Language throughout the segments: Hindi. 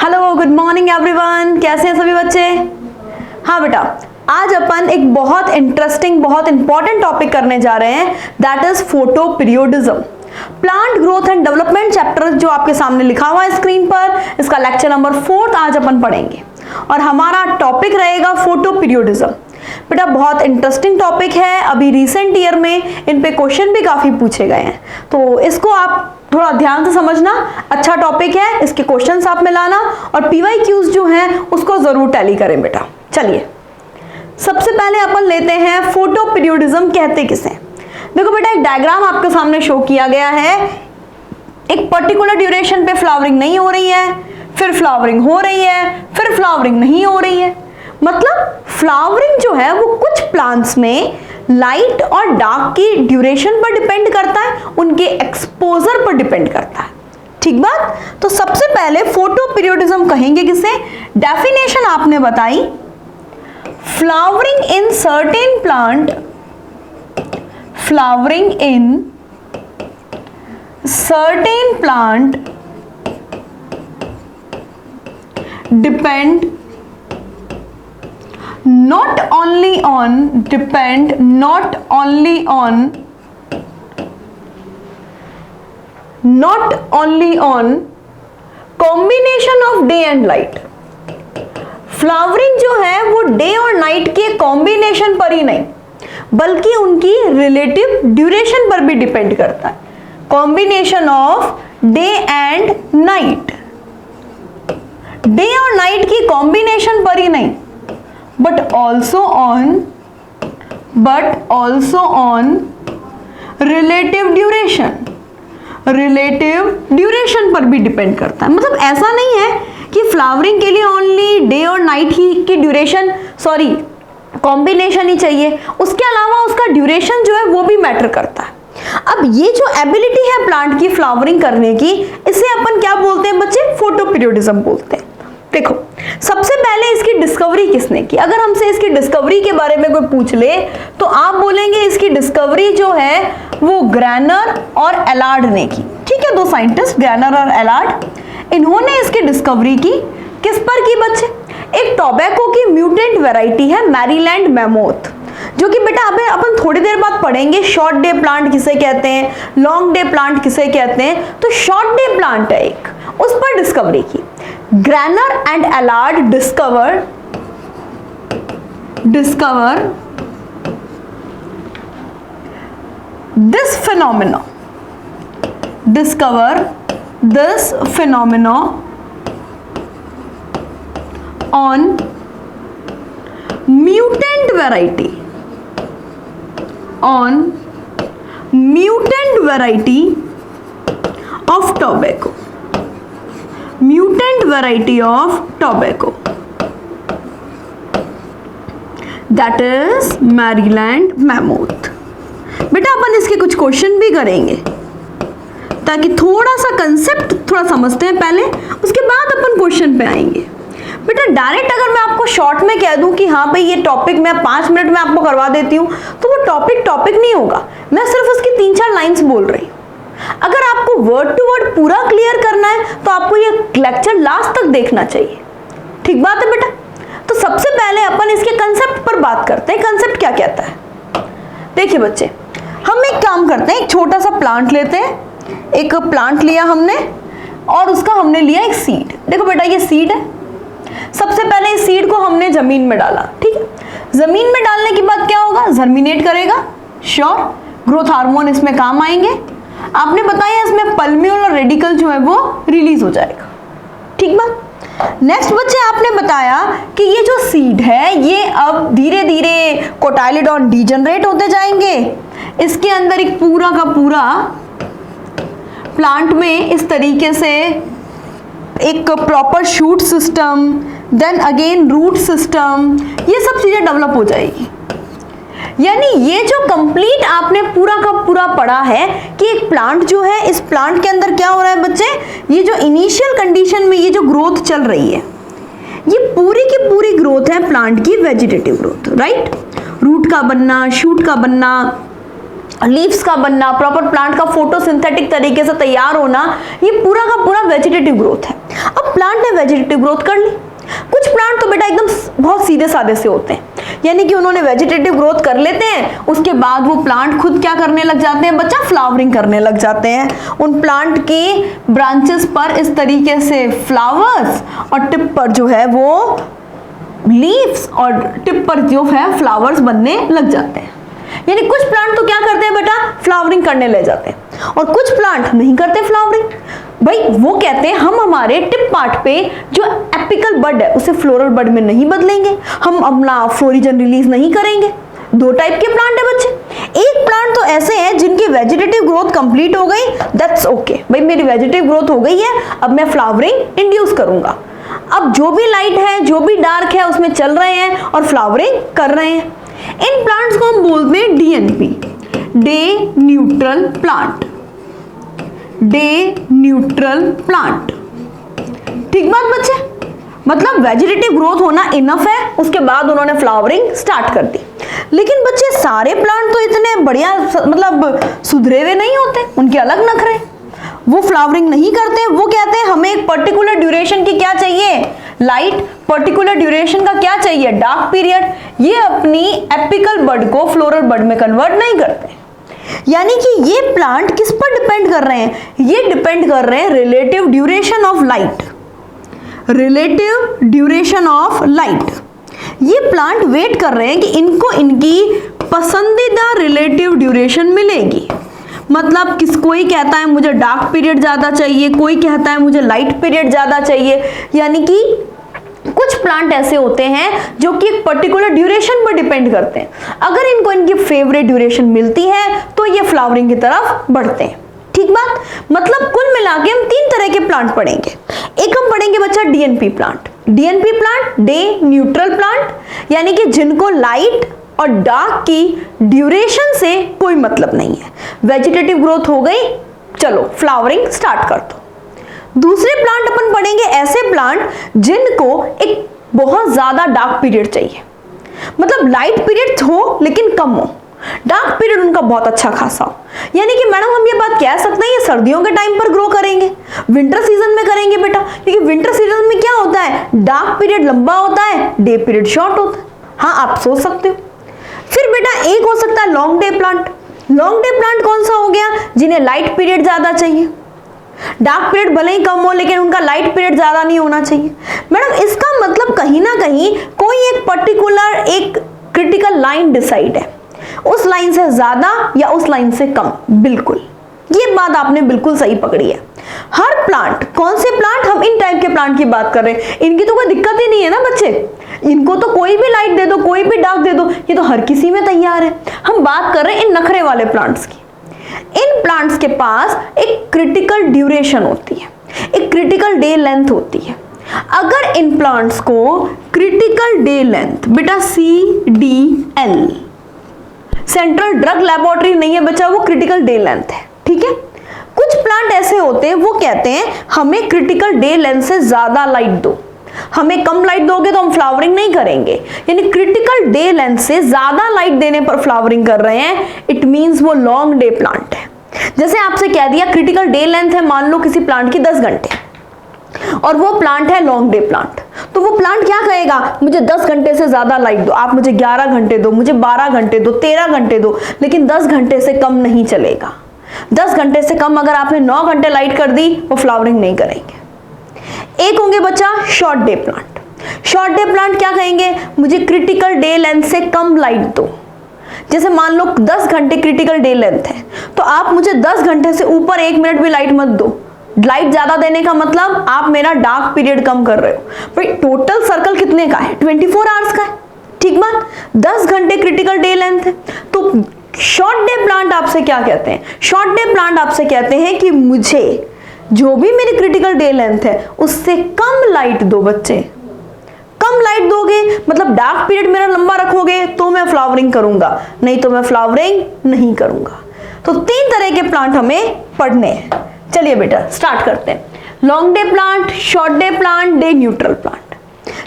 Hello, good morning everyone. कैसे हैं सभी बच्चे? हाँ बेटा, आज अपन एक बहुत इंटरेस्टिंग, बहुत इंपॉर्टेंट टॉपिक करने जा रहे हैं, that is photo periodism. Plant growth and development chapter जो आपके सामने लिखा हुआ है स्क्रीन पर, इसका लेक्चर नंबर 4 आज अपन पढ़ेंगे और हमारा टॉपिक रहेगा फोटो पीरियोडिज्म। बेटा बहुत इंटरेस्टिंग टॉपिक है, अभी रिसेंट ईयर में इन पे क्वेश्चन भी काफी पूछे गए हैं, तो इसको आप थोड़ा ध्यान से समझना। अच्छा टॉपिक है, इसके क्वेश्चंस आप मिलाना और पीवाईक्यूज जो हैं उसको जरूर टैली करें बेटा। चलिए सबसे पहले अपन लेते हैं फोटो पीरियोडिज्म कहते किसे। देखो बेटा, एक डायग्राम आपके सामने शो किया गया है। एक पर्टिकुलर ड्यूरेशन पे फ्लावरिंग नहीं हो रही है, फिर फ्लावरिंग हो रही है, फिर फ्लावरिंग नहीं हो रही है। मतलब फ्लावरिंग जो है वो कुछ प्लांट्स में लाइट और डार्क की ड्यूरेशन पर डिपेंड करता है, उनके एक्सपोजर पर डिपेंड करता है। ठीक बात। तो सबसे पहले फोटो पीरियोडिज्म कहेंगे किसे। डेफिनेशन आपने बताई, flowering in certain plant, flowering in certain plant depend not only on combination of day and light। Flowering जो है वो डे और नाइट के कॉम्बिनेशन पर ही नहीं बल्कि उनकी रिलेटिव ड्यूरेशन पर भी डिपेंड करता है। Combination of day and night, day और नाइट की कॉम्बिनेशन पर ही नहीं but also on relative duration पर भी डिपेंड करता है। मतलब ऐसा नहीं है कि फ्लावरिंग के लिए ओनली डे और नाइट ही की ड्यूरेशन कॉम्बिनेशन ही चाहिए, उसके अलावा उसका ड्यूरेशन जो है वो भी मैटर करता है। अब ये जो एबिलिटी है प्लांट की फ्लावरिंग करने की, इसे अपन क्या बोलते हैं बच्चे? फोटो पीरियोडिज्म बोलते हैं। देखो सबसे पहले इसकी डिस्कवरी किसने की? अगर हमसे इसकी डिस्कवरी के बारे में कोई पूछ ले तो आप बोलेंगे इसकी डिस्कवरी जो है वो ग्रैनर और एलार्ड ने की। ठीक है, दो साइंटिस्ट ग्रैनर और एलार्ड, इन्होंने इसकी डिस्कवरी की। किस पर की बच्चे? एक टोबैको की म्यूटेंट वैरायटी है मैरीलैंड मैमोथ, जो कि बेटा अबे अपन थोड़ी देर बाद पढ़ेंगे। शॉर्ट डे प्लांट किसे कहते हैं, लॉन्ग डे प्लांट किसे कहते हैं। तो शॉर्ट डे प्लांट है एक, उस पर डिस्कवरी की। Garner and Allard discover this phenomena on mutant variety of tobacco, that is Maryland Mammoth. बेटा अपन इसके कुछ क्वेश्चन भी करेंगे ताकि थोड़ा सा कंसेप्ट थोड़ा समझते हैं पहले, उसके बाद अपन क्वेश्चन पे आएंगे। बेटा डायरेक्ट अगर मैं आपको शॉर्ट में कह दूं कि हाँ भाई ये टॉपिक मैं 5 मिनट में आपको करवा देती हूँ, तो वो टॉपिक नहीं होगा। मैं सिर्फ उसकी 3-4 लाइंस बोल रही हूँ। अगर आपको वर्ड टू वर्ड पूरा क्लियर करना है तो आपको ये लेक्चर लास्ट तक देखना चाहिए। ठीक बात है बेटा। तो सबसे पहले अपन इसके कंसेप्ट पर बात करते हैं। कंसेप्ट क्या कहता है? देखिए बच्चे, हम एक काम करते हैं, एक छोटा सा प्लांट लेते हैं। एक प्लांट लिया हमने और उसका हमने लिया एक सीड। देखो बेटा ये सीड है। सबसे पहले इस सीड को हमने जमीन में डाला। ठीक है, जमीन में डालने के बाद क्या होगा? जर्मिनेट करेगा। श्योर, ग्रोथ हार्मोन इसमें काम आएंगे। आपने बताया इसमें पल्म्यूल और रेडिकल जो है वो रिलीज हो जाएगा। ठीक बात। नेक्स्ट बच्चे आपने बताया कि ये जो सीड है ये अब धीरे धीरे कोटाइलिडॉन डीजनरेट होते जाएंगे। इसके अंदर एक पूरा का पूरा प्लांट में इस तरीके से एक proper shoot system, then again root system, ये सब चीजें डेवलप हो जाएगी। यानी ये जो कंप्लीट आपने पूरा का पूरा पढ़ा है कि एक प्लांट जो है, इस प्लांट के अंदर क्या हो रहा है बच्चे? ये जो इनिशियल कंडीशन में ये जो ग्रोथ चल रही है, ये पूरी की पूरी ग्रोथ है प्लांट की वेजिटेटिव ग्रोथ, राइट। रूट का बनना, शूट का बनना, लीव्स का बनना, प्रॉपर प्लांट का फोटोसिंथेटिक तरीके से तैयार होना, ये पूरा का पूरा वेजिटेटिव ग्रोथ है। अब प्लांट ने वेजिटेटिव ग्रोथ कर ली। कुछ प्लांट तो बेटा एकदम बहुत सीधे साधे से होते हैं, यानी कि उन्होंने वेजिटेटिव ग्रोथ कर लेते हैं, उसके बाद वो प्लांट खुद क्या करने लग जाते हैं बच्चा, फ्लावरिंग करने लग जाते हैं। उन प्लांट के ब्रांचेस पर इस तरीके से फ्लावर्स और टिप पर जो है वो लीव्स और टिप पर जो है फ्लावर्स बनने लग जाते हैं। यानी कुछ प्लांट तो क्या करते हैं बेटा, फ्लावरिंग करने ले जाते हैं, और कुछ प्लांट नहीं करते फ्लावरिंग। भाई वो कहते हैं हम हमारे टिप पार्ट पे जो एपिकल बड है उसे फ्लोरल बड में नहीं बदलेंगे, हम अपना फ्लोरिजन रिलीज नहीं करेंगे। दो टाइप के प्लांट है बच्चे। एक प्लांट तो ऐसे हैं जिनकी वेजिटेटिव ग्रोथ कंप्लीट हो गई, दैट्स ओके, भाई मेरी वेजिटेटिव ग्रोथ हो गई है, अब मैं फ्लावरिंग इंड्यूस करूंगा। अब जो भी लाइट है जो भी डार्क है उसमें चल रहे हैं और फ्लावरिंग कर रहे हैं। इन प्लांट्स को हम बोलते हैं DNP, day neutral plant, day neutral plant. ठीक बात बच्चे, मतलब वेजिटेटिव ग्रोथ होना इनफ है, उसके बाद उन्होंने फ्लावरिंग स्टार्ट कर दी। लेकिन बच्चे सारे प्लांट तो इतने बढ़िया मतलब सुधरे हुए नहीं होते, उनके अलग नखरे, वो फ्लावरिंग नहीं करते। वो कहते हैं हमें एक पर्टिकुलर ड्यूरेशन की क्या चाहिए, लाइट, पर्टिकुलर ड्यूरेशन का क्या चाहिए, डार्क पीरियड। ये अपनी एपिकल बड को फ्लोरल बड में कन्वर्ट नहीं करते। यानी कि ये प्लांट किस पर डिपेंड कर रहे हैं, ये डिपेंड कर रहे हैं relative duration of light, relative duration of light. ये प्लांट वेट कर रहे हैं कि इनको इनकी पसंदीदा रिलेटिव ड्यूरेशन मिलेगी। मतलब कोई कहता है मुझे डार्क पीरियड ज्यादा चाहिए, कोई कहता है मुझे लाइट पीरियड ज्यादा चाहिए। यानी कि कुछ प्लांट ऐसे होते हैं जो कि एक पर्टिकुलर ड्यूरेशन पर डिपेंड करते हैं। अगर इनको इनकी फेवरेट ड्यूरेशन मिलती है तो ये फ्लावरिंग की तरफ बढ़ते हैं। ठीक बात, मतलब कुल मिला के हम तीन तरह के प्लांट पढ़ेंगे। एक हम पढ़ेंगे बच्चा DNP plant. DNP plant day neutral plant, यानी कि जिनको लाइट और डार्क की ड्यूरेशन से कोई मतलब नहीं है। वेजिटेटिव ग्रोथ हो गई, चलो फ्लावरिंग स्टार्ट कर दो। दूसरे प्लांट अपन पढ़ेंगे ऐसे प्लांट जिनको एक बहुत ज्यादा डार्क पीरियड चाहिए, मतलब लाइट पीरियड हो लेकिन कम हो, डार्क पीरियड उनका बहुत अच्छा खासा हो। यानी कि मैडम हम ये बात कह सकते हैं ये सर्दियों के टाइम पर ग्रो करेंगे, विंटर सीजन में करेंगे बेटा, क्योंकि विंटर सीजन में क्या होता है, डार्क पीरियड लंबा होता है, डे पीरियड शॉर्ट होता है। हाँ आप सोच सकते हो। फिर बेटा एक हो सकता है long day plant. Long day plant कौन सा हो गया, जिन्हें लाइट पीरियड ज्यादा चाहिए, डार्क पीरियड भले ही कम हो लेकिन उनका लाइट पीरियड ज्यादा नहीं होना चाहिए। मैडम इसका मतलब कहीं ना कहीं कोई एक पर्टिकुलर एक क्रिटिकल लाइन डिसाइड है, उस लाइन से ज्यादा या उस लाइन से कम। बिल्कुल, ये बात आपने बिल्कुल सही पकड़ी है। हर प्लांट, कौन से प्लांट, हम इन टाइप के प्लांट की बात कर रहे हैं, इनकी तो कोई दिक्कत ही नहीं है ना बच्चे, इनको तो कोई भी लाइट दे दो, कोई भी डार्क दे दो, ये तो हर किसी में तैयार है। हम बात कर रहे हैं इन नखरे वाले प्लांट्स की। इन प्लांट्स के पास एक क्रिटिकल ड्यूरेशन होती है, एक क्रिटिकल डे लेंथ होती है। अगर इन प्लांट्स को क्रिटिकल डे लेंथ, बेटा CDL, सेंट्रल ड्रग लैबोरेटरी नहीं है बच्चा, वो क्रिटिकल डे लेंथ है। ठीक है, कुछ प्लांट ऐसे होते हैं वो कहते हैं हमें क्रिटिकल डे लेंथ से ज्यादा लाइट दो, हमें कम लाइट दोगे तो हम फ्लावरिंग नहीं करेंगे। यानी क्रिटिकल डे लेंथ से ज्यादा लाइट देने पर फ्लावरिंग कर रहे हैं, इट मींस वो लॉन्ग डे प्लांट है। जैसे आपसे कह दिया क्रिटिकल डे लेंथ है मान लो किसी प्लांट की 10 घंटे और वो प्लांट है लॉन्ग डे प्लांट, तो वो प्लांट क्या कहेगा, मुझे 10 घंटे से ज्यादा लाइट दो, आप मुझे 11 घंटे दो, मुझे 12 घंटे दो, 13 घंटे दो, लेकिन 10 घंटे से कम नहीं चलेगा। 10 घंटे से कम अगर आपने 9 घंटे लाइट कर दी वो फ्लावरिंग नहीं करेंगे। एक होंगे बच्चा short day plant. Short day plant क्या कहेंगे, मुझे क्रिटिकल डे लेंथ से कम लाइट दो। जैसे मान लो 10 घंटे क्रिटिकल डे लेंथ है तो आप मुझे 10 घंटे से ऊपर 1 मिनट भी लाइट मत दो। लाइट ज्यादा देने का मतलब आप मेरा डार्क पीरियड कम कर रहे हो। भाई टोटल सर्कल कितने का है, 24 आवर्स का है। ठीक बात, 10 घंटे क्रिटिकल डे लेंथ है। तो शॉर्ट डे प्लांट आपसे क्या कहते हैं, शॉर्ट डे प्लांट आपसे कहते हैं कि मुझे जो भी मेरी क्रिटिकल डे लेंथ है उससे कम लाइट दो बच्चे। कम लाइट दोगे मतलब डार्क पीरियड मेरा लंबा रखोगे तो मैं फ्लावरिंग करूंगा, नहीं तो मैं फ्लावरिंग नहीं करूंगा। तो 3 तरह के प्लांट हमें पढ़ने हैं। चलिए बेटा स्टार्ट करते हैं। Long day plant, short day plant, day neutral plant.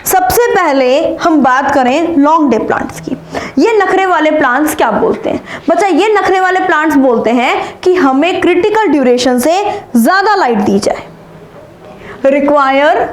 सबसे पहले हम बात करें लॉन्ग डे प्लांट्स की। ये नखरे वाले प्लांट्स क्या बोलते हैं बच्चा? ये नखरे वाले प्लांट्स बोलते हैं कि हमें क्रिटिकल ड्यूरेशन से ज्यादा लाइट दी जाए। Require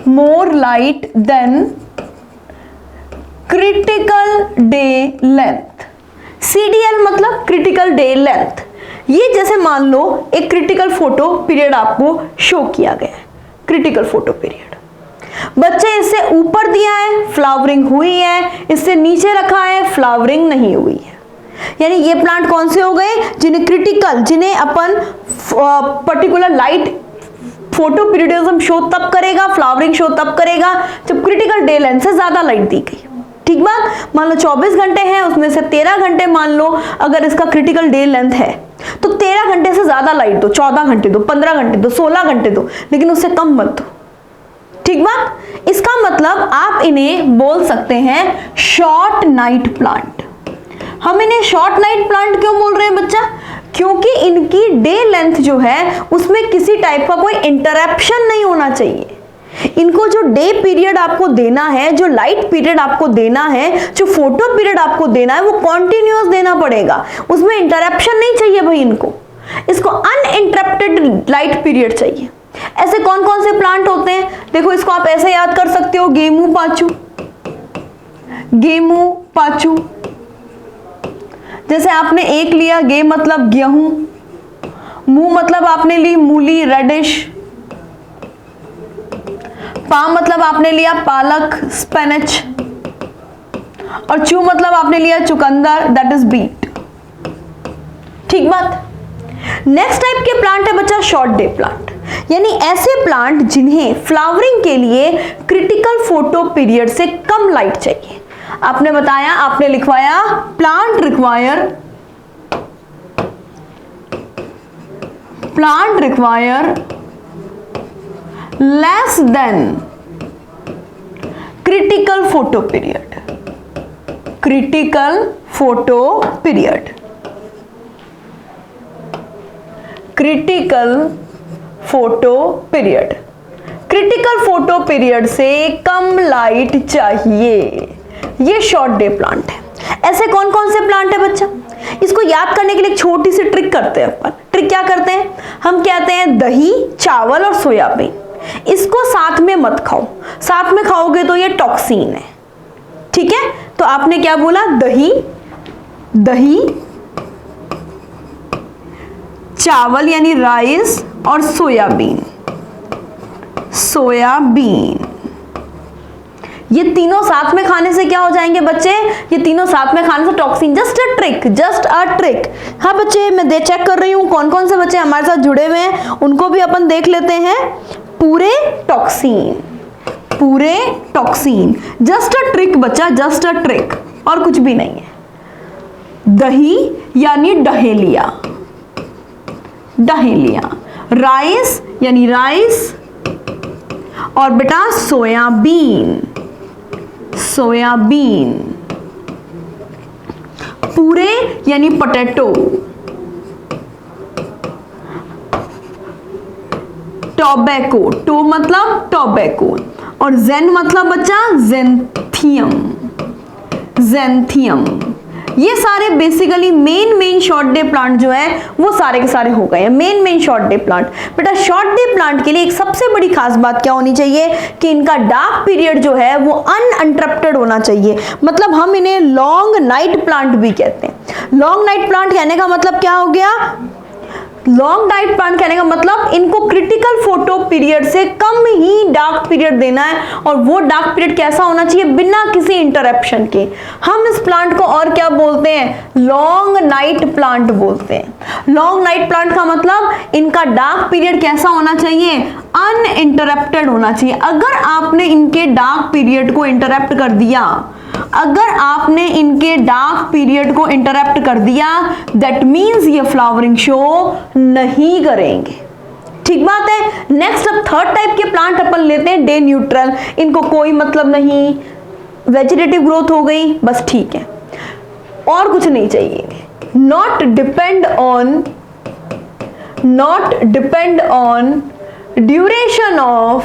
more light than critical day length। CDL मतलब क्रिटिकल डे लेंथ। ये जैसे मान लो एक क्रिटिकल फोटो पीरियड आपको शो किया गया है, क्रिटिकल फोटो पीरियड। बच्चे इससे ऊपर दिया है फ्लावरिंग हुई है, इससे नीचे रखा है फ्लावरिंग नहीं हुई है। यानी ये प्लांट कौन से हो गए? जिन्हें अपन particular light photoperiodism show तब करेगा, फ्लावरिंग शो तब करेगा जब क्रिटिकल डे लेंथ से ज्यादा लाइट दी गई। ठीक बात? मान लो 24 घंटे हैं, उसमें से 13 घंटे मान लो अगर इसका क्रिटिकल डे लेंथ है तो 13 घंटे से ज्यादा लाइट दो, 14 घंटे दो, 15 घंटे दो, 16 घंटे दो, लेकिन उससे कम मत दो। ठीक बात? इसका मतलब आप इन्हें बोल सकते हैं शॉर्ट नाइट प्लांट। हम इन्हें शॉर्ट नाइट प्लांट क्यों बोल रहे हैं बच्चा? क्योंकि इनकी डे लेंथ जो है उसमें किसी टाइप का कोई इंटरप्शन नहीं होना चाहिए। इनको जो डे पीरियड आपको देना है, जो लाइट पीरियड आपको देना है, जो फोटो पीरियड आपको देना है, वो कॉन्टिन्यूअस देना पड़ेगा, उसमें इंटरप्शन नहीं चाहिए भाई। इसको अनइंटरप्टेड लाइट पीरियड चाहिए। ऐसे कौन कौन से प्लांट होते हैं? देखो, इसको आप ऐसे याद कर सकते हो, गेमू पाचू। जैसे आपने एक लिया, गे मतलब गेहूं, मू मतलब आपने ली मूली रेडिश, पा मतलब आपने लिया पालक स्पिनच, और चू मतलब आपने लिया चुकंदर दैट इज बीट। ठीक बात? नेक्स्ट टाइप के प्लांट है बच्चा शॉर्ट डे प्लांट, यानी ऐसे प्लांट जिन्हें फ्लावरिंग के लिए क्रिटिकल फोटो पीरियड से कम लाइट चाहिए। आपने बताया, आपने लिखवाया plant require less than critical photo period. Critical photo period से कम लाइट चाहिए। ये शॉर्ट डे प्लांट है। ऐसे कौन कौन से प्लांट है बच्चा? इसको याद करने के लिए एक छोटी सी ट्रिक करते हैं अपन। ट्रिक क्या करते हैं? हम कहते हैं दही, चावल और सोयाबीन, इसको साथ में मत खाओ, साथ में खाओगे तो ये टॉक्सिन है। ठीक है? तो आपने क्या बोला? दही, चावल यानी राइस और सोयाबीन। ये तीनों साथ में खाने से क्या हो जाएंगे बच्चे? ये तीनों साथ में खाने से टॉक्सिन। Just a trick. हाँ बच्चे, मैं चेक कर रही हूँ कौन कौन से बच्चे हमारे साथ जुड़े हुए हैं, उनको भी अपन देख लेते हैं। पूरे टॉक्सिन। जस्ट अ ट्रिक बच्चा, जस्ट अ ट्रिक, और कुछ भी नहीं है। दही यानी डहेलिया, राइस यानी राइस, और बेटा सोयाबीन। पूरे यानी पोटैटो, टोबैको मतलब टोबैको, और जेन मतलब बच्चा जेंथियम। ये सारे basically main short day plant जो है वो सारे के सारे हो गए हैं मेन शॉर्ट डे प्लांट। बेटा शॉर्ट डे प्लांट के लिए एक सबसे बड़ी खास बात क्या होनी चाहिए कि इनका डार्क पीरियड जो है वो अनइंटरप्टेड होना चाहिए। मतलब हम इन्हें लॉन्ग नाइट प्लांट भी कहते हैं। लॉन्ग नाइट प्लांट कहने का मतलब क्या हो गया? लॉन्ग नाइट प्लांट कहने का मतलब इनको क्रिटिकल फोटो पीरियड से कम ही डार्क पीरियड देना है, और वो डार्क पीरियड कैसा होना चाहिए? बिना किसी इंटरप्शन के। हम इस प्लांट को और क्या बोलते हैं? लॉन्ग नाइट प्लांट बोलते हैं। लॉन्ग नाइट प्लांट का मतलब इनका डार्क पीरियड कैसा होना चाहिए? अनइंटरप्टेड होना चाहिए। अगर आपने इनके डार्क पीरियड को इंटरप्ट कर दिया, दैट मीन्स ये फ्लावरिंग शो नहीं करेंगे। ठीक बात है। नेक्स्ट अब थर्ड टाइप के प्लांट अपन लेते हैं डे न्यूट्रल। इनको कोई मतलब नहीं, वेजिटेटिव ग्रोथ हो गई, बस ठीक है, और कुछ नहीं चाहिए। Not depend on duration of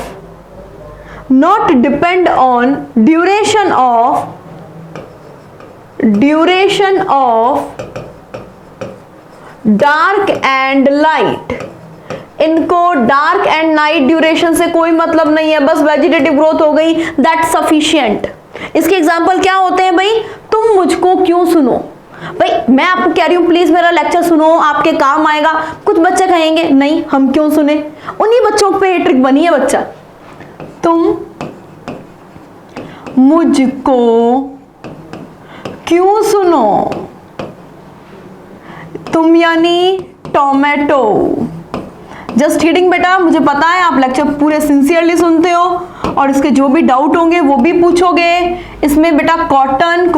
dark and light. इनको डार्क एंड नाइट ड्यूरेशन से कोई मतलब नहीं है, बस वेजिटेटिव ग्रोथ हो गई, दैट सफिशिएंट। इसके एग्जाम्पल क्या होते हैं भाई, तुम मुझको क्यों सुनो। भाई मैं आपको कह रही हूं प्लीज मेरा लेक्चर सुनो, आपके काम आएगा। कुछ बच्चे कहेंगे नहीं हम क्यों सुने, उन्हीं बच्चों पे ये ट्रिक बनी है बच्चा। तुम मुझको क्यों सुनो, तुम यानी टोमेटो। जस्ट किडिंग बेटा, मुझे पता है आप लेक्चर पूरे सिंसियरली सुनते हो और इसके जो भी डाउट होंगे वो भी पूछोगे। इसमें बेटा कॉटन,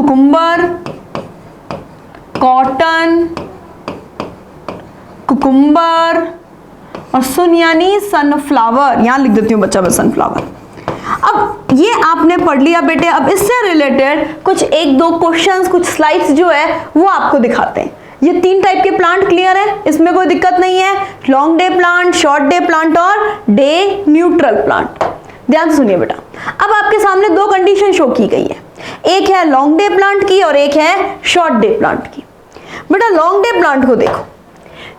कुकुम्बर, और सुन यानी सनफ्लावर। यहां लिख देती हूं बच्चा मैं सनफ्लावर। अब ये आपने पढ़ लिया बेटे। अब इससे रिलेटेड कुछ एक दो क्वेश्चंस, कुछ स्लाइड्स जो है वो आपको दिखाते हैं। ये 3 टाइप के प्लांट क्लियर है, इसमें कोई दिक्कत नहीं है। Long day plant, short day plant और डे न्यूट्रल प्लांट। ध्यान से सुनिए बेटा। अब आपके सामने 2 कंडीशन शो की गई है, एक है लॉन्ग डे प्लांट की और एक है शॉर्ट डे प्लांट की। बेटा लॉन्ग डे प्लांट को देखो,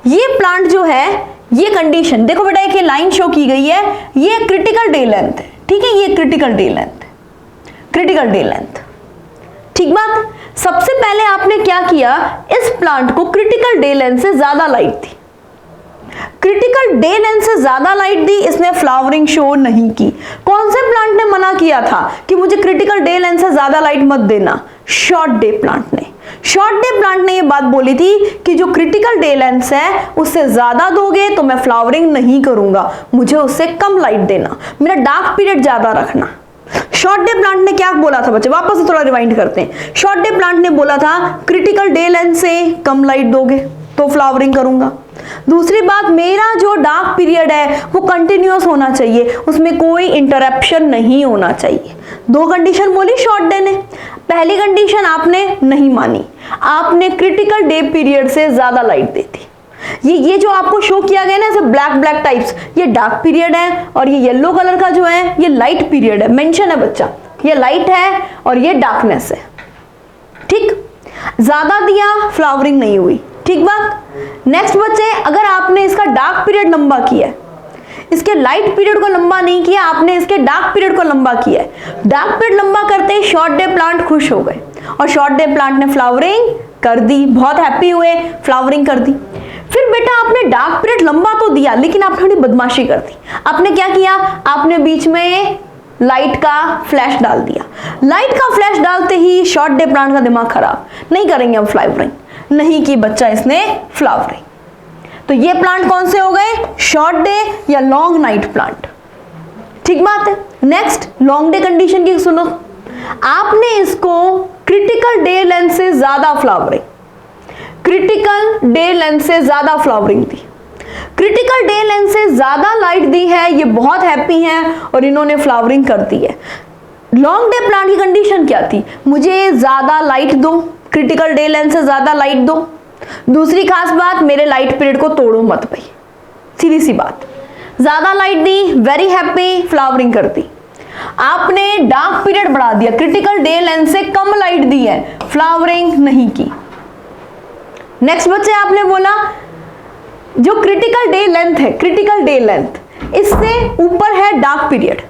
ये प्लांट जो है ये कंडीशन देखो बेटा, एक ये लाइन शो की गई है, ये क्रिटिकल डे लेंथ है, ठीक है, ये क्रिटिकल डे लेंथ, ठीक बात। सबसे पहले आपने क्या किया, इस प्लांट को क्रिटिकल डे लेंथ से ज्यादा लाइट दी, क्रिटिकल डे लेंथ से ज्यादा लाइट दी, इसने फ्लावरिंग शो नहीं की। कौन से प्लांट ने मना किया था कि मुझे क्रिटिकल डे लेंथ से ज्यादा लाइट मत देना, शॉर्ट डे प्लांट ने। शॉर्ट डे प्लांट ने ये बात बोली थी कि जो क्रिटिकल डे लेंथ है उससे ज्यादा दोगे तो मैं फ्लावरिंग नहीं करूंगा, मुझे उससे कम लाइट देना, मेरा डार्क पीरियड ज्यादा रखना। शॉर्ट डे प्लांट ने क्या बोला था बच्चे, वापस से थोड़ा रिवाइंड करते हैं। शॉर्ट डे प्लांट ने बोला था क्रिटिकल डे लेंथ से कम लाइट दोगे तो फ्लावरिंग करूंगा। दूसरी बात, मेरा जो डार्क पीरियड है वो कंटिन्यूअस होना चाहिए, उसमें कोई इंटरप्शन नहीं होना चाहिए। 2 कंडीशन बोली शॉर्ट डे ने। पहली कंडीशन आपने नहीं मानी, आपने क्रिटिकल डे पीरियड से ज्यादा लाइट दी थी। ये जो आपको शो किया गया ना ऐसे ब्लैक टाइप्स, ये डार्क पीरियड है और ये येलो कलर का जो है ये लाइट पीरियड है। मेंशन है बच्चा, ये लाइट है और ये डार्कनेस है, ठीक। ज्यादा दिया फ्लावरिंग नहीं हुई, ठीक बात। नेक्स्ट बच्चे, अगर आपने इसका डार्क पीरियड लंबा किया है, इसके लाइट पीरियड को लंबा नहीं किया, आपने इसके डार्क पीरियड को लंबा किया है, डार्क पीरियड लंबा करते ही शॉर्ट डे प्लांट खुश हो गए और शॉर्ट डे प्लांट ने फ्लावरिंग कर दी, बहुत हैप्पी हुए, फ्लावरिंग कर दी। फिर बेटा आपने डार्क पीरियड लंबा तो दिया लेकिन आपने थोड़ी बदमाशी कर दी। आपने क्या किया, आपने बीच में लाइट का फ्लैश डाल दिया। लाइट का फ्लैश डालते ही शॉर्ट डे प्लांट का दिमाग खराब, नहीं करेंगे हम फ्लावरिंग, नहीं की बच्चा इसने फ्लावरिंग। तो ये प्लांट कौन से हो गए, शॉर्ट डे या लॉन्ग नाइट प्लांट, ठीक बात है। नेक्स्ट लॉन्ग डे कंडीशन की सुनो, आपने इसको क्रिटिकल डे लेंथ से ज्यादा फ्लावरिंग, क्रिटिकल डे लेंथ से ज्यादा फ्लावरिंग दी, क्रिटिकल डे लेंथ से ज्यादा लाइट दी है, ये बहुत हैप्पी हैं और इन्होंने फ्लावरिंग कर दी है। लॉन्ग डे प्लांट की कंडीशन क्या थी, मुझे ज्यादा लाइट दो, क्रिटिकल डे लेंथ से ज्यादा लाइट दो। दूसरी खास बात, मेरे लाइट पीरियड को तोड़ो मत भाई, सीधी सी बात। ज्यादा लाइट दी, वेरी हैप्पी, फ्लावरिंग कर दी। आपने डार्क पीरियड बढ़ा दिया, क्रिटिकल डे लेंथ से कम लाइट दी है, फ्लावरिंग नहीं की। नेक्स्ट बच्चे आपने बोला जो क्रिटिकल डे लेंथ है, क्रिटिकल डे लेंथ इससे ऊपर है डार्क पीरियड,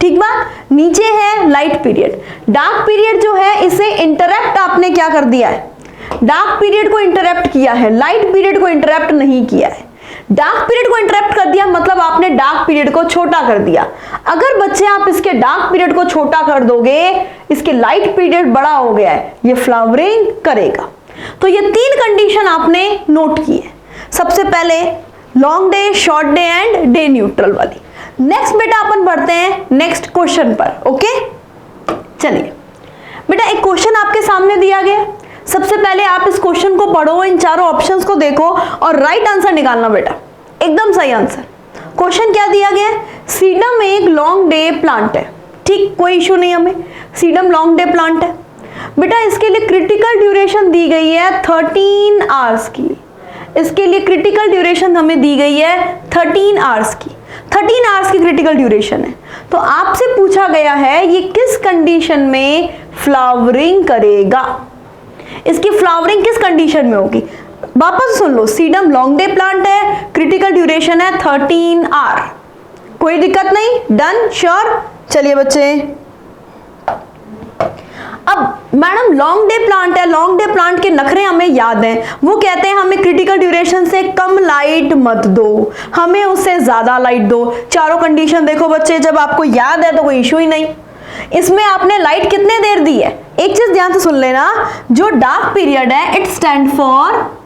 ठीक बात, नीचे है लाइट पीरियड। डार्क पीरियड जो है इसे इंटरप्ट आपने क्या कर दिया है, डार्क पीरियड को इंटरप्ट किया है, लाइट पीरियड को इंटरप्ट नहीं किया है। डार्क पीरियड को इंटरप्ट कर दिया मतलब आपने डार्क पीरियड को छोटा कर दिया। अगर बच्चे आप इसके डार्क पीरियड को छोटा कर दोगे, इसके लाइट पीरियड बड़ा हो गया है, ये फ्लावरिंग करेगा। तो ये 3 कंडीशन आपने नोट की है। सबसे पहले long day, short day and day neutral वाली। नेक्स्ट बेटा अपन बढ़ते हैं नेक्स्ट क्वेश्चन पर, ओके। चलिए बेटा एक क्वेश्चन आपके सामने दिया गया, सबसे पहले आप इस क्वेश्चन को पढ़ो, इन चारों ऑप्शंस को देखो और राइट आंसर निकालना बेटा, एकदम सही आंसर। क्वेश्चन क्या दिया गया है, सीडम एक लॉन्ग डे प्लांट है, ठीक, कोई इशू नहीं, हमें सीडम लॉन्ग डे प्लांट है। बेटा इसके लिए क्रिटिकल ड्यूरेशन दी गई है 13 आवर्स की, इसके लिए क्रिटिकल ड्यूरेशन हमें दी गई है 13 आवर्स की, 13 आवर्स की क्रिटिकल ड्यूरेशन है। तो आपसे पूछा गया है ये किस कंडीशन में फ्लावरिंग करेगा, इसकी फ्लावरिंग किस कंडीशन में होगी। वापस सुन लो, सीडम लॉन्ग डे प्लांट है, क्रिटिकल ड्यूरेशन है 13 आवर, कोई दिक्कत नहीं, डन, श्योर। चलिए बच्चे, अब मैडम लॉन्ग डे प्लांट है, लॉन्ग डे प्लांट के नखरे हमें याद हैं, वो कहते हैं हमें क्रिटिकल ड्यूरेशन से कम लाइट मत दो, हमें उससे ज्यादा लाइट दो। चारों कंडीशन देखो बच्चे, जब आपको याद है तो कोई इशू ही नहीं। इसमें आपने लाइट कितने देर दी है, एक चीज ध्यान से सुन लेना, जो डार्क पीरियड है इट स्टैंड फॉर,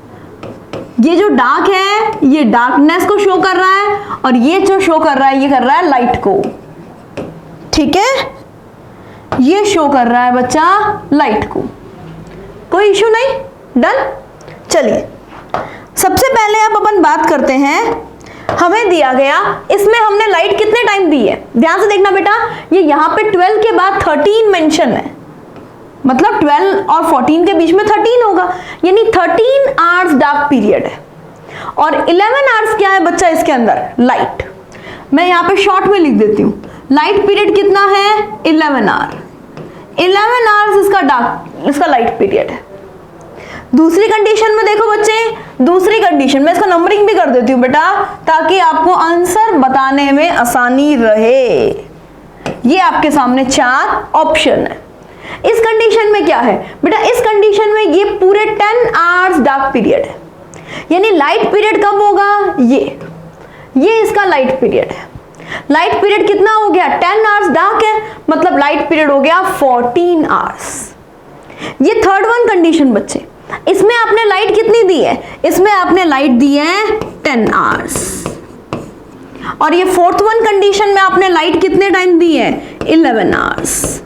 ये जो डार्क है ये डार्कनेस को शो कर रहा है, और ये जो शो कर रहा है ये कर रहा है लाइट को, ठीक है, ये शो कर रहा है बच्चा लाइट को, कोई इशू नहीं, डन। चलिए सबसे पहले अब अपन बात करते हैं, हमें दिया गया, इसमें हमने लाइट कितने टाइम दी है, ध्यान से देखना बेटा, ये यहाँ पे 12 के बाद 13 मेंशन है, मतलब 12 और 14 के बीच में 13 होगा, यानी 13 आवर्स डार्क पीरियड है, और 11 आवर्स क्या है बच्चा इसके अंदर, लाइट। मैं यहाँ पे शॉर्ट में लिख देती हूँ, लाइट पीरियड कितना है 11 आवर, 11 आवर्स इसका लाइट पीरियड है। दूसरी कंडीशन में देखो बच्चे, दूसरी कंडीशन में इसका नंबरिंग भी कर देती हूं बेटा, ताकि आपको आंसर बताने में आसानी रहे। ये आपके सामने 4 ऑप्शन है। इस कंडीशन में क्या है बेटा, इस कंडीशन में ये पूरे 10 आवर्स डार्क पीरियड है, यानी लाइट पीरियड कब होगा, ये इसका लाइट पीरियड है। लाइट पीरियड कितना हो गया, 10 आवर्स डार्क है, मतलब लाइट पीरियड हो गया 14 आवर्स। ये थर्ड वन कंडीशन बच्चे, इसमें आपने लाइट कितनी दी है, इसमें आपने लाइट दी है 10 आवर्स, और ये फोर्थ वन कंडीशन में आपने लाइट कितने टाइम दी है 11 आवर्स।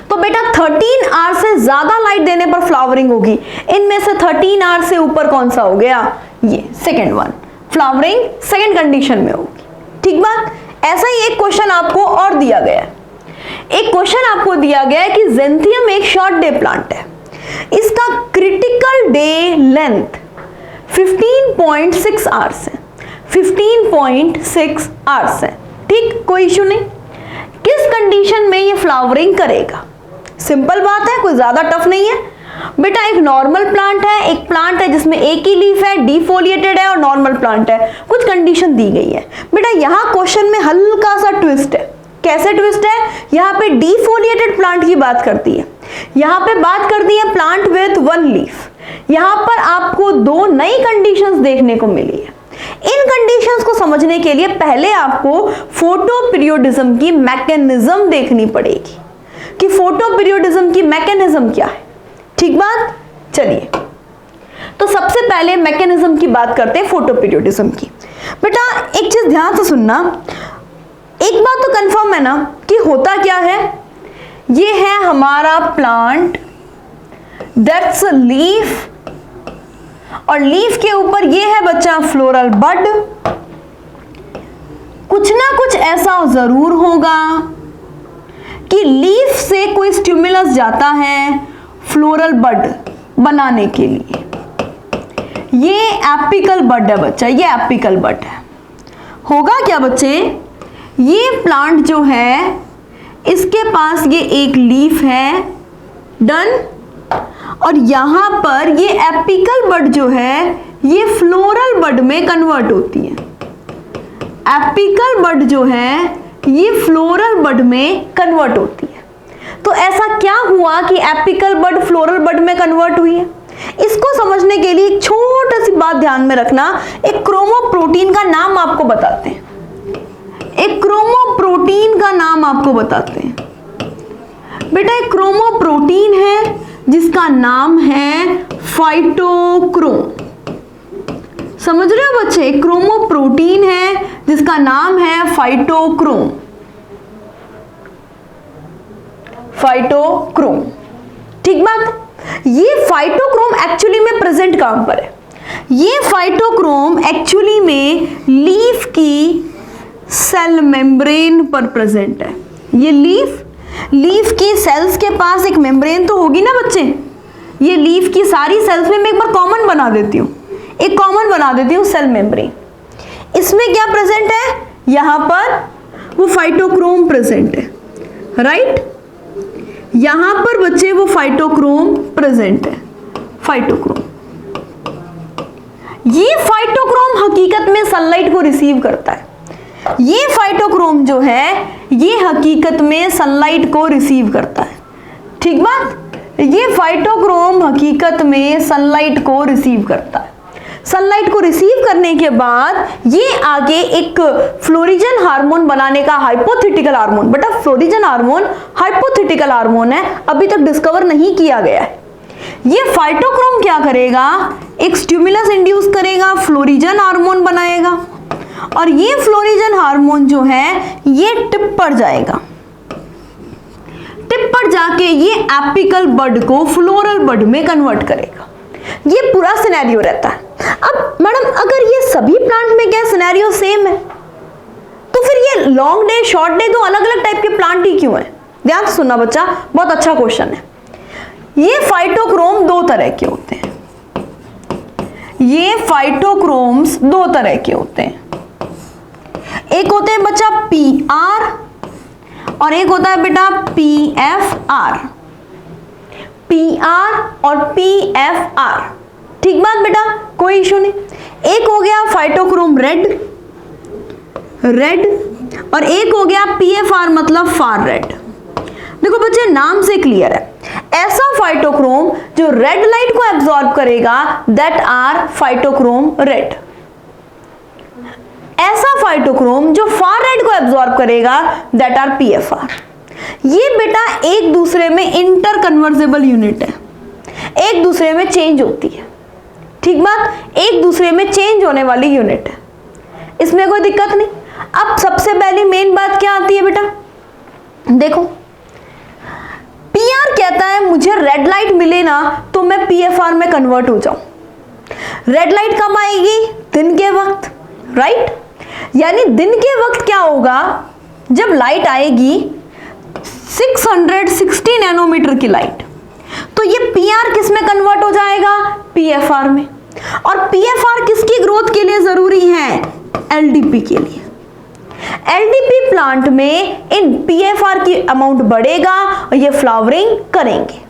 तो बेटा 13 आवर्स से ज्यादा लाइट देने पर फ्लावरिंग होगी, इनमें से 13 आवर्स से ऊपर कौन सा हो गया, ये second one, flowering second condition में होगी, ठीक बात। ऐसा ही एक क्वेश्चन आपको और दिया गया है, एक क्वेश्चन आपको दिया गया है कि ज़ेंथियम एक शॉर्ट डे प्लांट है, इसका क्रिटिकल डे लेंथ 15.6 आवर्स है, 15.6 आवर्स है, ठीक, कोई इशू नहीं। किस कंडीशन में ये फ्लावरिंग करेगा, सिंपल बात है, कोई ज्यादा टफ नहीं है बेटा। एक नॉर्मल प्लांट है, एक प्लांट है जिसमें एक ही लीफ है, डिफोलिएटेड है, और नॉर्मल प्लांट है, कुछ कंडीशन दी गई है बेटा। यहाँ क्वेश्चन में हल्का सा ट्विस्ट है, कैसे ट्विस्ट है, यहाँ पे डिफोलिएटेड प्लांट की बात करती है, यहाँ पे बात करती है प्लांट विद 1 लीफ। यहाँ पर आपको 2 नई कंडीशंस देखने को मिली है। इन कंडीशंस को समझने के लिए पहले आपको फोटोपीरियोडिज्म की मैकेनिज्म देखनी पड़ेगी कि फोटोपीरियोडिज्म की मैकेनिज्म क्या है, ठीक बात। चलिए तो सबसे पहले मैकेनिज्म की बात करते हैं फोटोपीरियोडिज्म की। बेटा एक चीज ध्यान से सुनना, एक बात तो कंफर्म है ना कि होता क्या है, ये है हमारा प्लांट, दैट्स अ लीफ, और लीफ के ऊपर ये है बच्चा फ्लोरल बड। कुछ ना कुछ ऐसा जरूर होगा कि लीफ से कोई स्टिमुलस जाता है फ्लोरल बड बनाने के लिए। ये एपिकल बड है बच्चा, ये एपिकल बड है। होगा क्या बच्चे, ये प्लांट जो है इसके पास ये एक लीफ है, डन, और यहां पर ये एपिकल बड जो है ये फ्लोरल बड में कन्वर्ट होती है। एपिकल बड जो है ये फ्लोरल बड में कन्वर्ट होती है। तो ऐसा क्या हुआ कि एपिकल बड फ्लोरल बड में कन्वर्ट हुई है, इसको समझने के लिए एक छोटी सी बात ध्यान में रखना। एक क्रोमोप्रोटीन का नाम आपको बताते हैं, एक क्रोमोप्रोटीन का नाम आपको बताते हैं बेटा। एक क्रोमोप्रोटीन है जिसका नाम है फाइटोक्रोम, समझ रहे हो बच्चे, एक क्रोमोप्रोटीन है जिसका नाम है फाइटोक्रोम, फाइटोक्रोम, ठीक बात। ये फाइटोक्रोम एक्चुअली में प्रेजेंट कहां पर है, ये फाइटोक्रोम एक्चुअली में लीफ की सेल मेम्ब्रेन पर प्रेजेंट है। ये लीफ की सेल्स के पास एक मेम्ब्रेन तो होगी ना बच्चे। ये लीफ की सारी सेल्स में मैं एक बार कॉमन बना देती हूँ, एक कॉमन बना देती हूँ सेल मेम्ब्रेन। इसमें क्या प्रेजेंट है, यहां पर वो फाइटोक्रोम प्रेजेंट है, राइट। यहां पर बच्चे वो फाइटोक्रोम प्रेजेंट है, फाइटोक्रोम। ये फाइटोक्रोम हकीकत में सनलाइट को रिसीव करता है। ये फाइटोक्रोम जो है ये हकीकत में सनलाइट को रिसीव करता है, ठीक बात। ये फाइटोक्रोम हकीकत में सनलाइट को रिसीव करता है। सनलाइट को रिसीव करने के बाद ये आगे एक फ्लोरिजन हार्मोन बनाने का हाइपोथेटिकल हार्मोन, बेटा फ्लोरिजन हार्मोन हाइपोथेटिकल हार्मोन है, अभी तक डिस्कवर नहीं किया गया है। ये फाइटोक्रोम क्या करेगा, एक स्टिमुलस इंड्यूस करेगा, फ्लोरिजन हार्मोन बनाएगा, और ये फ्लोरिजन हार्मोन जो है ये टिप पर जाएगा। टिप पर जाके ये एपिकल बड को फ्लोरल बड में कन्वर्ट करेगा। ये पूरा सिनेरियो रहता है। अब मैडम अगर ये सभी प्लांट में क्या सिनेरियो सेम है, तो फिर ये लॉन्ग डे शॉर्ट डे दो अलग अलग टाइप के प्लांट ही क्यों है? ध्यान से सुनना बच्चा, बहुत अच्छा क्वेश्चन है। ये फाइटोक्रोम दो तरह के होते हैं। ये फाइटोक्रोम्स दो तरह के होते हैं। एक होते हैं बच्चा PR और एक होता है बेटा PFR। PR और PFR, ठीक बात बेटा, कोई इशू नहीं। एक हो गया फाइटोक्रोम रेड और एक हो गया PFR मतलब फार रेड। देखो बच्चे नाम से क्लियर है, ऐसा फाइटोक्रोम जो रेड लाइट को एब्जॉर्ब करेगा दैट आर फाइटोक्रोम रेड। ऐसा फाइटोक्रोम जो फार रेड को एब्जॉर्ब करेगा दैट आर PFR। ये बेटा एक दूसरे में इंटर कन्वर्जेबल यूनिट है, एक दूसरे में चेंज होती है, ठीक बात, एक दूसरे में चेंज होने वाली यूनिट है, इसमें कोई दिक्कत नहीं। अब सबसे पहली मेन बात क्या आती है बेटा, देखो PR कहता है मुझे रेड लाइट मिले ना तो मैं PFR में कन्वर्ट हो जाऊं। रेड लाइट कब आएगी, दिन के वक्त, राइट। यानी दिन के वक्त क्या होगा, जब लाइट आएगी 660 नैनोमीटर की लाइट, तो ये PR किस में कन्वर्ट हो जाएगा, PFR में। और PFR किसकी ग्रोथ के लिए जरूरी है, LDP के लिए। LDP प्लांट में इन PFR की अमाउंट बढ़ेगा और ये फ्लावरिंग करेंगे।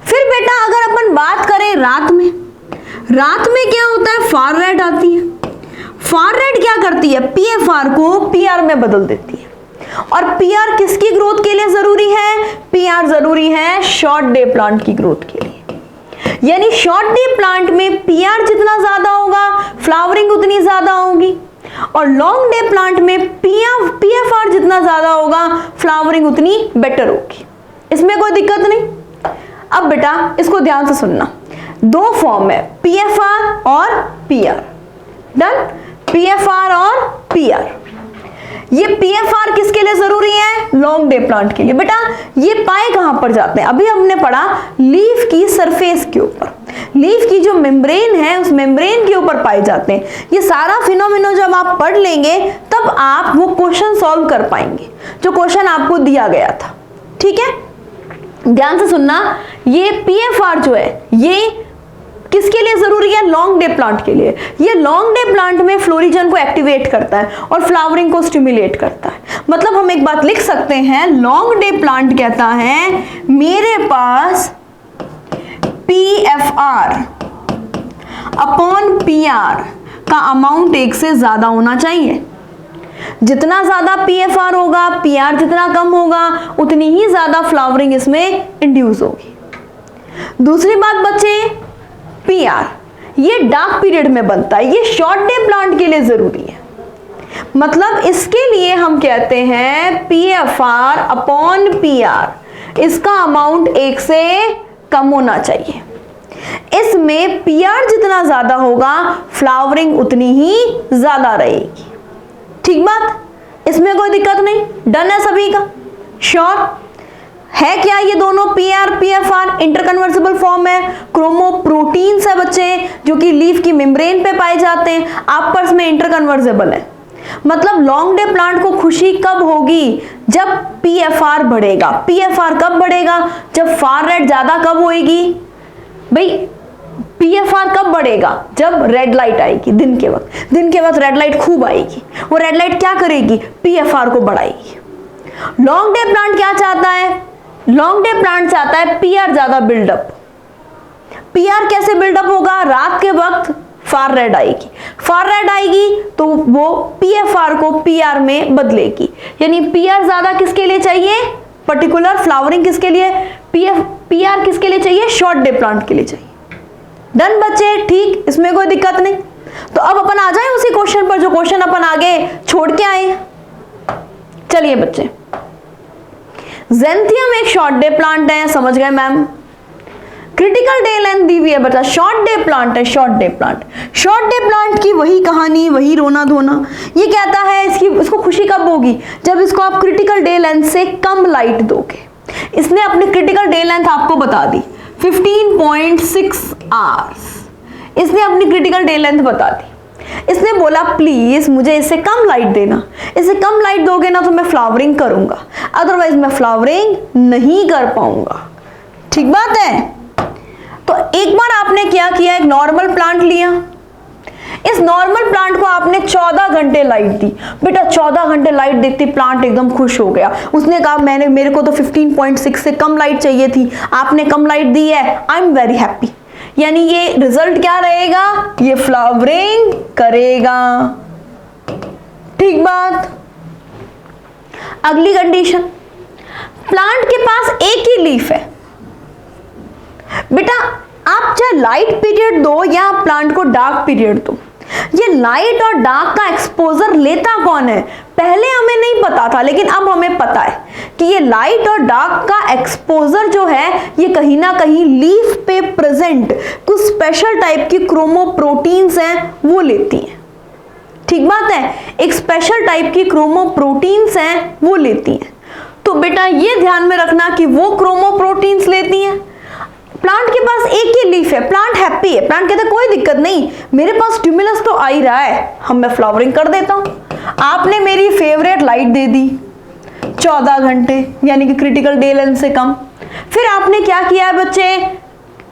फिर बेटा अगर अपन बात करें रात में क्या होता है, फार रेड आती है। फार रेड क्या करती है, PFR को PR में बदल देती है। और PR किसकी ग्रोथ के लिए जरूरी है, PR जरूरी है शॉर्ट डे प्लांट की ग्रोथ के लिए। यानी शॉर्ट डे प्लांट में PR जितना ज्यादा होगा फ्लावरिंग उतनी ज्यादा होगी, और लॉन्ग डे प्लांट में PFR जितना ज्यादा होगा फ्लावरिंग उतनी बेटर होगी, इसमें कोई दिक्कत नहीं। अब बेटा इसको ध्यान से सुनना, दो फॉर्म है PFR और PR, डन, PFR और PR। ये PFR किसके लिए जरूरी है, लॉन्ग डे प्लांट के लिए। बेटा ये पाए कहां पर जाते हैं, अभी हमने पढ़ा लीफ की सरफेस के ऊपर, लीफ की जो मेम्ब्रेन है उस मेम्ब्रेन के ऊपर पाए जाते हैं। ये सारा फिनोमिना जब आप पढ़ लेंगे तब आप वो क्वेश्चन सॉल्व कर पाएंगे जो क्वेश्चन आपको दिया गया था, ठीक है। ध्यान से सुनना, ये PFR जो है ये किसके लिए जरूरी है, लॉन्ग डे प्लांट के लिए। ये लॉन्ग डे प्लांट में फ्लोरिजन को एक्टिवेट करता है और फ्लावरिंग को स्टिमुलेट करता है। मतलब हम एक बात लिख सकते हैं, लॉन्ग डे प्लांट कहता है मेरे पास PFR अपॉन PR का अमाउंट एक से ज्यादा होना चाहिए। जितना ज्यादा PFR होगा, PR जितना कम होगा, उतनी ही ज्यादा फ्लावरिंग इसमें इंड्यूस होगी। दूसरी बात बच्चे, PR ये डार्क पीरियड में बनता है, ये शॉर्ट डे प्लांट के लिए जरूरी है। मतलब इसके लिए हम कहते हैं PFR अपॉन PR, इसका अमाउंट एक से कम होना चाहिए। इसमें PR जितना ज्यादा होगा फ्लावरिंग उतनी ही ज्यादा रहेगी, ठीक बात, इसमें कोई दिक्कत नहीं, डन है सभी का, श्योर है क्या ये दोनों पीआर पीएफआर? इंटरकन्वर्सिबल फॉर्म है, क्रोमोप्रोटीन्स है बच्चे जो कि लीफ की मेम्ब्रेन पे पाए जाते हैं, आपस में इंटरकन्वर्सिबल है। मतलब लॉन्ग डे प्लांट को खुशी कब होगी? जब पीएफआर बढ़ेगा। पीएफआर कब बढ़ेगा? जब फार रेड ज्यादा कब होएगी? भाई पीएफआर कब बढ़ेगा? जब रेड लाइट आएगी दिन के वक्त। दिन के वक्त रेड लाइट खूब आएगी, वो रेड लाइट क्या करेगी? पीएफआर को बढ़ाएगी। लॉन्ग डे प्लांट क्या चाहता है? लॉन्ग डे प्लांट चाहता है पीआर ज्यादा बिल्डअप। पीआर कैसे बिल्डअप होगा? रात के वक्त फार रेड आएगी, फार रेड आएगी तो वो पीएफआर को पीआर में बदलेगी। यानी पीआर ज्यादा किसके लिए चाहिए? पर्टिकुलर फ्लावरिंग किसके लिए? पीआर किसके लिए चाहिए? शॉर्ट डे प्लांट के लिए चाहिए। डन बच्चे, ठीक, इसमें कोई दिक्कत नहीं। तो अब अपन आ जाए उसी क्वेश्चन पर जो क्वेश्चन अपन आगे छोड़ के आए। चलिए बच्चे, ज़ैंथियम एक शॉर्ट डे प्लांट है, समझ गए मैम। क्रिटिकल डे लेंथ दी हुई है बच्चा, शॉर्ट डे प्लांट है, short day plant. Short day plant की वही कहानी, वही रोना धोना। ये कहता है इसको खुशी कब होगी? जब इसको आप क्रिटिकल डे लेंथ से कम लाइट दोगे। इसने अपनी क्रिटिकल डे लेंथ आपको बता दी 15.6 आवर्स। इसने अपनी क्रिटिकल डे लेंथ बता दी। इसने बोला प्लीज मुझे इससे कम लाइट देना, इससे कम लाइट दोगे ना तो मैं फ्लावरिंग करूंगा, अदरवाइज मैं फ्लावरिंग नहीं कर पाऊंगा। ठीक बात है। तो एक बार आपने क्या किया, एक नॉर्मल प्लांट लिया, इस नॉर्मल प्लांट को आपने 14 घंटे लाइट दी। बेटा 14 घंटे लाइट देखते प्लांट एकदम खुश हो गया। उसने कहा मेरे को तो 15.6 से कम लाइट चाहिए थी, आपने कम लाइट दी है, आई एम वेरी हैप्पी। यानी ये रिजल्ट क्या रहेगा? ये फ्लावरिंग करेगा। ठीक बात। अगली कंडीशन, प्लांट के पास एक ही लीफ है। बेटा आप चाहे लाइट पीरियड दो या प्लांट को डार्क पीरियड दो, ये लाइट और डार्क का एक्सपोजर लेता कौन है? पहले हमें नहीं पता था, लेकिन अब हमें पता है कि ये लाइट और डार्क का एक्सपोजर जो है ये कहीं ना कहीं लीफ पे प्रेजेंट कुछ स्पेशल टाइप की क्रोमोप्रोटीन्स हैं वो लेती हैं। ठीक बात है, एक स्पेशल टाइप की क्रोमोप्रोटीन्स हैं वो लेती हैं। तो बेटा ये ध्यान में रखना कि वो क्रोमोप्रोटीन्स लेती हैं। प्लांट के पास एक ही लीफ है, प्लांट हैप्पी है, प्लांट कहता है कोई दिक्कत नहीं, मेरे पास स्टिमुलस तो आ ही रहा है, मैं फ्लावरिंग कर देता हूं। आपने मेरी फेवरेट लाइट दे दी 14 घंटे, यानी कि क्रिटिकल डे लेंथ से कम। फिर आपने क्या किया है बच्चे,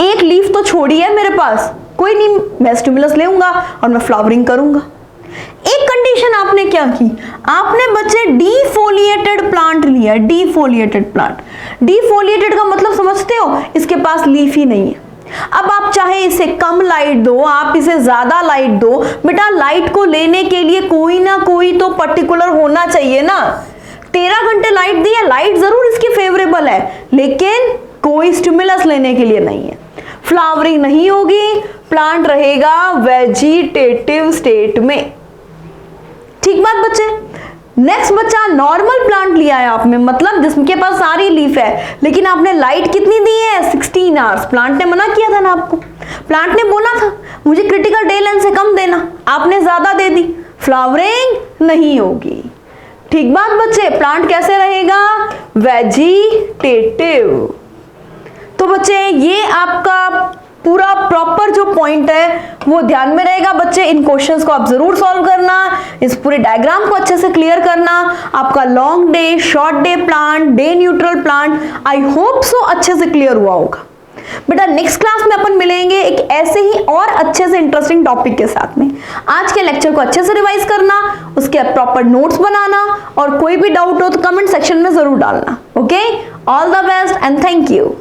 एक लीफ तो छोड़ी है मेरे पास, कोई नहीं मैं स्टिमुलस लेऊंगा और मैं फ्लावरिंग करूंगा। एक कंडीशन आपने क्या की, आपने बच्चे डीफोलिएटेड प्लांट लिया। डीफोलिएटेड प्लांट, डीफोलिएटेड का मतलब समझते हो? इसके पास लीफ ही नहीं है। अब आप चाहे इसे कम लाइट दो, आप इसे ज्यादा लाइट दो, बेटा लाइट को लेने के लिए कोई ना कोई तो पर्टिकुलर होना चाहिए ना। 13 घंटे लाइट दी है, लाइट जरूर इसकी फेवरेबल है, लेकिन कोई स्टिमुलस लेने के लिए नहीं है, फ्लावरिंग नहीं होगी, प्लांट रहेगा वेजिटेटिव स्टेट में। ठीक बात बच्चे। नेक्स्ट बच्चा, नॉर्मल प्लांट लिया है आपने, मतलब जिसके पास सारी लीफ है, लेकिन आपने लाइट कितनी दी है? 16 आवर्स। प्लांट ने मना किया था ना आपको, प्लांट ने बोला था मुझे क्रिटिकल डे लेंथ से कम देना, आपने ज्यादा दे दी, फ्लावरिंग नहीं होगी। ठीक बात बच्चे, प्लांट कैसे रहेगा? वेजिटेटिव। तो बच्चे ये आपका पूरा प्रॉपर जो पॉइंट है वो ध्यान में रहेगा बच्चे। इन क्वेश्चंस को आप जरूर सॉल्व करना, इस पूरे डायग्राम को अच्छे से क्लियर करना। आपका long day, short day plant, day neutral plant, I hope so अच्छे से क्लियर हुआ होगा। बेटा नेक्स्ट क्लास में अपन मिलेंगे एक ऐसे ही और अच्छे से इंटरेस्टिंग टॉपिक के साथ में। आज के लेक्चर को अच्छे से रिवाइज करना, उसके प्रॉपर नोट्स बनाना, और कोई भी डाउट हो तो कमेंट सेक्शन में जरूर डालना। Okay, all the best and thank you.